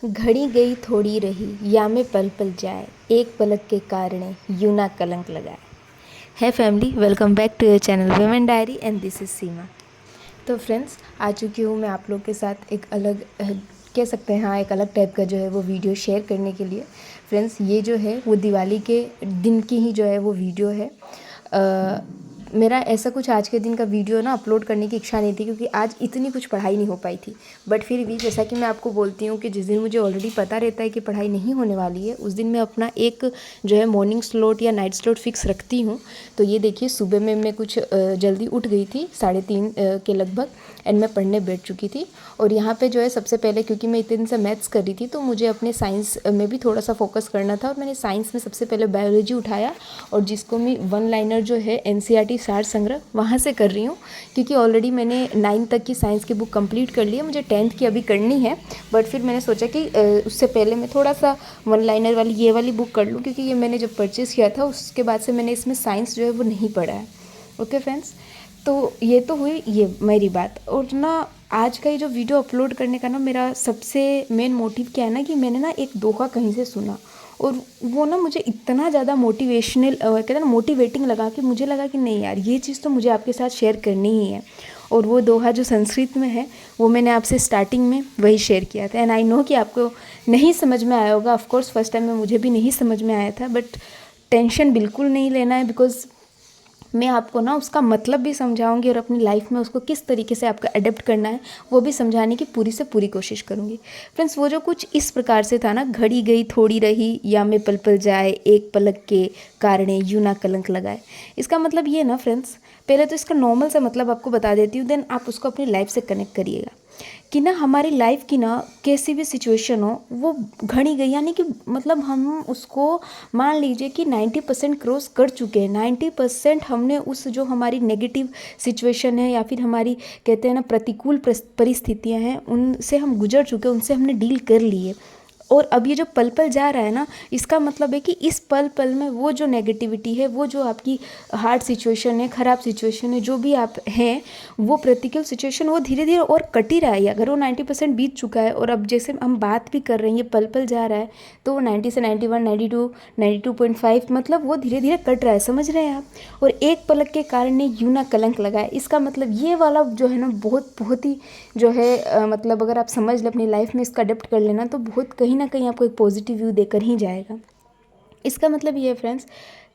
घड़ी गई थोड़ी रही या में पल पल जाए, एक पलक के कारणे यूं ना कलंक लगाए। है family, welcome back to your channel women diary and this is Seema. तो फ्रेंड्स, आ चुकी हूँ मैं आप लोग के साथ एक अलग कह सकते हैं, हाँ, एक अलग टाइप का जो है वो वीडियो शेयर करने के लिए। फ्रेंड्स, ये जो है वो दिवाली के दिन की ही जो है वो वीडियो है। मेरा ऐसा कुछ आज के दिन का वीडियो ना अपलोड करने की इच्छा नहीं थी, क्योंकि आज इतनी कुछ पढ़ाई नहीं हो पाई थी। बट फिर भी जैसा कि मैं आपको बोलती हूँ कि जिस दिन मुझे ऑलरेडी पता रहता है कि पढ़ाई नहीं होने वाली है, उस दिन मैं अपना एक जो है मॉर्निंग स्लॉट या नाइट स्लॉट फिक्स रखती हूँ। तो ये देखिए, सुबह में मैं कुछ जल्दी उठ गई थी, 3:30 के लगभग, एंड मैं पढ़ने बैठ चुकी थी। और यहाँ पे जो है सबसे पहले, क्योंकि मैं इतने दिन से मैथ्स कर रही थी, तो मुझे अपने साइंस में भी थोड़ा सा फोकस करना था। और मैंने साइंस में सबसे पहले बायोलॉजी उठाया, और जिसको मैं वन लाइनर जो है एनसीईआरटी सार संग्रह वहाँ से कर रही हूँ, क्योंकि ऑलरेडी मैंने 9 तक की साइंस की बुक कंप्लीट कर ली है, मुझे 10th की अभी करनी है। बट फिर मैंने सोचा कि उससे पहले मैं थोड़ा सा वन लाइनर वाली ये वाली बुक कर लूँ, क्योंकि ये मैंने जब परचेज़ किया था उसके बाद से मैंने इसमें साइंस जो है वो नहीं पढ़ा है। ओके फ्रेंड्स, तो ये तो हुई ये मेरी बात। और ना आज का ये जो वीडियो अपलोड करने का ना मेरा सबसे मेन मोटिव क्या है ना, कि मैंने ना एक दोहा कहीं से सुना, और वो ना मुझे इतना ज़्यादा मोटिवेशनल कहते हैं ना मोटिवेटिंग लगा, कि मुझे लगा कि नहीं यार, ये चीज़ तो मुझे आपके साथ शेयर करनी ही है। और वो दोहा जो संस्कृत में है, वो मैंने आपसे स्टार्टिंग में वही शेयर किया था। एंड आई नो कि आपको नहीं समझ में आया होगा। ऑफकोर्स फर्स्ट टाइम में मुझे भी नहीं समझ में आया था, बट टेंशन बिल्कुल नहीं लेना है, बिकॉज मैं आपको ना उसका मतलब भी समझाऊंगी, और अपनी लाइफ में उसको किस तरीके से आपको अडेप्ट करना है वो भी समझाने की पूरी से पूरी कोशिश करूंगी। फ्रेंड्स, वो जो कुछ इस प्रकार से था ना, घड़ी गई थोड़ी रही या में पल पल जाए, एक पलक के कारणे यूं ना कलंक लगाए। इसका मतलब ये ना फ्रेंड्स, पहले तो इसका नॉर्मल सा मतलब आपको बता देती हूँ, देन आप उसको अपनी लाइफ से कनेक्ट करिएगा। कि ना हमारी लाइफ की ना कैसी भी सिचुएशन हो, वो घड़ी गई, यानी कि मतलब हम उसको मान लीजिए कि 90% क्रॉस कर चुके हैं। 90% हमने उस जो हमारी नेगेटिव सिचुएशन है, या फिर हमारी कहते हैं ना प्रतिकूल परिस्थितियां हैं, उनसे हम गुजर चुके हैं, उनसे हमने डील कर लिए। और अब ये जो पल पल जा रहा है ना, इसका मतलब है कि इस पल पल में वो जो नेगेटिविटी है, वो जो आपकी हार्ड सिचुएशन है, ख़राब सिचुएशन है, जो भी आप हैं, वो प्रतिकूल सिचुएशन वो धीरे धीरे और कट ही रहा है। अगर वो 90% बीत चुका है, और अब जैसे हम बात भी कर रहे हैं, ये पल पल जा रहा है, तो वो 90 से 91, 92, 92.5, मतलब वो धीरे धीरे कट रहा है। समझ रहे हैं आप। और एक पलक के कारण ने यूं ना कलंक लगाए, इसका मतलब ये वाला जो है ना, बहुत बहुत ही जो है मतलब अगर आप समझ लें अपनी लाइफ में, इसका अडेप्ट कर लेना, तो बहुत कहीं ना कहीं आपको एक पॉजिटिव व्यू देकर ही जाएगा। इसका मतलब ये है फ्रेंड्स,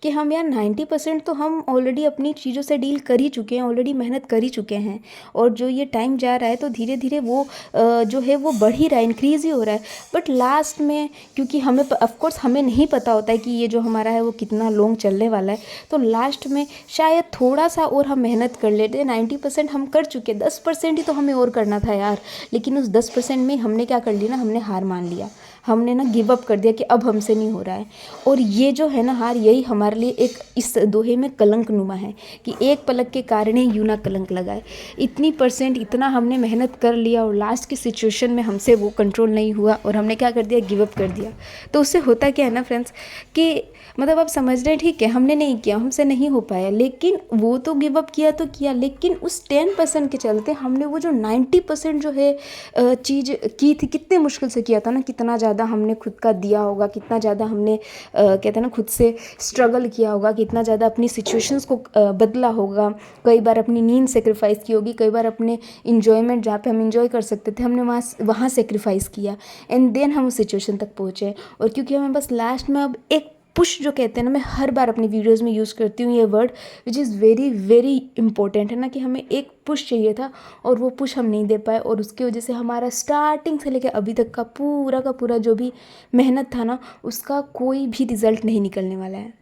कि हम यार 90% तो हम ऑलरेडी अपनी चीज़ों से डील कर ही चुके हैं, ऑलरेडी मेहनत कर ही चुके हैं। और जो ये टाइम जा रहा है, तो धीरे धीरे वो जो है वो बढ़ ही रहा है, इंक्रीज़ ही हो रहा है। बट लास्ट में, क्योंकि हमें ऑफकोर्स हमें नहीं पता होता है कि ये जो हमारा है वो कितना लॉन्ग चलने वाला है, तो लास्ट में शायद थोड़ा सा और हम मेहनत कर लेते हैं। 90% हम कर चुके, 10% ही तो हमें और करना था यार। लेकिन उस 10% में हमने क्या कर लिया ना, हमने हार मान लिया, हमने ना गिव अप कर दिया कि अब हमसे नहीं हो रहा है। और ये जो है ना हार, यही हमारे लिए एक इस दोहे में कलंक नुमा है, कि एक पलक के कारण ही यूं ना कलंक लगाए। इतनी परसेंट इतना हमने मेहनत कर लिया, और लास्ट की सिचुएशन में हमसे वो कंट्रोल नहीं हुआ, और हमने क्या कर दिया, गिव अप कर दिया। तो उससे होता क्या है ना फ्रेंड्स, कि मतलब आप समझ रहे हैं, ठीक है हमने नहीं किया, हमसे नहीं हो पाया, लेकिन वो तो गिव अप किया तो किया, लेकिन उस 10% के चलते हमने वो जो 90% जो है चीज़ की थी, कितने मुश्किल से किया था ना, कितना ज़्यादा हमने खुद का दिया होगा, कितना ज़्यादा हमने कहते हैं ना खुद से स्ट्रगल किया होगा, कितना ज़्यादा अपनी सिचुएशंस को बदला होगा। कई बार अपनी नींद सेक्रीफाइस की होगी, कई बार अपने इन्जॉयमेंट जहाँ पे हम इन्जॉय कर सकते थे, हमने वहाँ सेक्रीफाइस किया, एंड देन हम उस सिचुएशन तक पहुँचे। और क्योंकि हमें बस लास्ट में अब एक पुश जो कहते हैं ना, मैं हर बार अपनी वीडियोस में यूज़ करती हूँ ये word, which is very very important है ना, कि हमें एक पुश चाहिए था, और वो पुश हम नहीं दे पाए, और उसकी वजह से हमारा स्टार्टिंग से लेकर अभी तक का पूरा जो भी मेहनत था ना, उसका कोई भी रिजल्ट नहीं निकलने वाला है।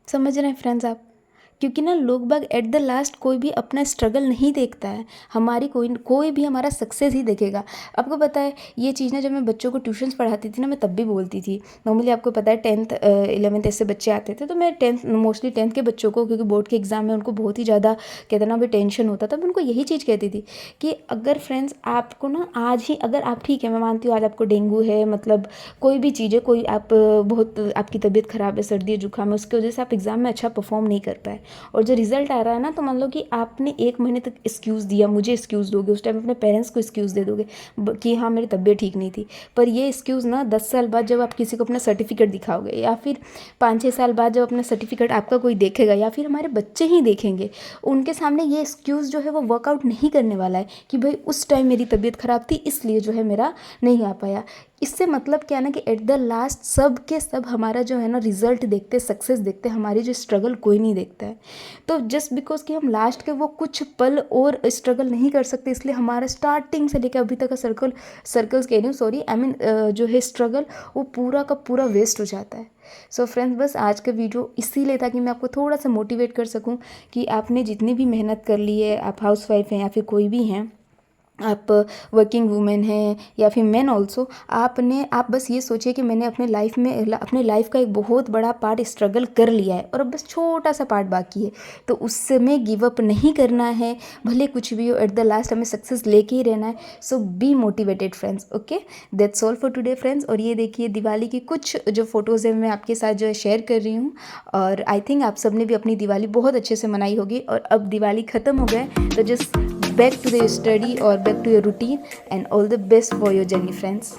समझ रहे हैं फ्रेंड्स आप। क्योंकि ना लोग बाग एट द लास्ट कोई भी अपना स्ट्रगल नहीं देखता है, हमारी कोई भी हमारा सक्सेस ही देखेगा। आपको पता है ये चीज़ ना, जब मैं बच्चों को ट्यूशन्स पढ़ाती थी ना, मैं तब भी बोलती थी। नॉर्मली आपको पता है 10th 11th ऐसे बच्चे आते थे, तो मैं मोस्टली 10th के बच्चों को, क्योंकि बोर्ड के एग्ज़ाम में उनको बहुत ही ज़्यादा कहते ना भी टेंशन होता था, मैं उनको यही चीज़ कहती थी कि अगर फ्रेंड्स आपको ना आज ही, अगर आप ठीक है, मैं मानती हूँ आज आपको डेंगू है, मतलब कोई भी चीज़ है, कोई आप बहुत आपकी तबीयत ख़राब है, सर्दी जुकाम है, उसकी वजह से आप एग्ज़ाम में अच्छा परफॉर्म नहीं कर पाए, और जो रिजल्ट आ रहा है ना, तो मान लो कि आपने 1 महीने तक एक्सक्यूज़ दिया, मुझे एक्सक्यूज़ दोगे, उस टाइम अपने पेरेंट्स को एक्सक्यूज़ दे दोगे कि हाँ मेरी तबीयत ठीक नहीं थी, पर ये एक्सक्यूज़ ना 10 साल बाद जब आप किसी को अपना सर्टिफिकेट दिखाओगे, या फिर 5-6 साल बाद जब अपना सर्टिफिकेट आपका कोई देखेगा, या फिर हमारे बच्चे ही देखेंगे, उनके सामने ये एक्सक्यूज़ जो है वो वर्कआउट नहीं करने वाला है कि भाई उस टाइम मेरी तबीयत ख़राब थी इसलिए जो है मेरा नहीं आ पाया। इससे मतलब क्या है ना कि एट द लास्ट सब के सब हमारा जो है ना रिजल्ट देखते, सक्सेस देखते, हमारी जो स्ट्रगल कोई नहीं देखता है। तो जस्ट बिकॉज कि हम लास्ट के वो कुछ पल और स्ट्रगल नहीं कर सकते, इसलिए हमारा स्टार्टिंग से लेकर अभी तक का सर्कल्स कह रही हूँ, सॉरी आई मीन जो है स्ट्रगल, वो पूरा का पूरा वेस्ट हो जाता है। सो फ्रेंड्स, बस आज का वीडियो इसीलिए था कि मैं आपको थोड़ा सा मोटिवेट कर सकूं कि आपने जितनी भी मेहनत कर ली है, आप हाउसवाइफ हैं या फिर कोई भी हैं, आप वर्किंग वूमेन हैं या फिर मैन ऑल्सो, आप बस ये सोचिए कि मैंने अपने लाइफ का एक बहुत बड़ा पार्ट स्ट्रगल कर लिया है और अब बस छोटा सा पार्ट बाकी है, तो उसमें गिव अप नहीं करना है, भले कुछ भी हो, एट द लास्ट हमें सक्सेस लेके ही रहना है। So be motivated friends. Okay, that's all for today friends. और ये देखिए दिवाली की कुछ जो फ़ोटोज़ है मैं आपके साथ जो है शेयर कर रही हूँ, और आई थिंक आप सब ने भी अपनी दिवाली बहुत अच्छे से मनाई होगी। और अब दिवाली ख़त्म हो गए, तो just back to your study or back to your routine, and all the best for your journey friends.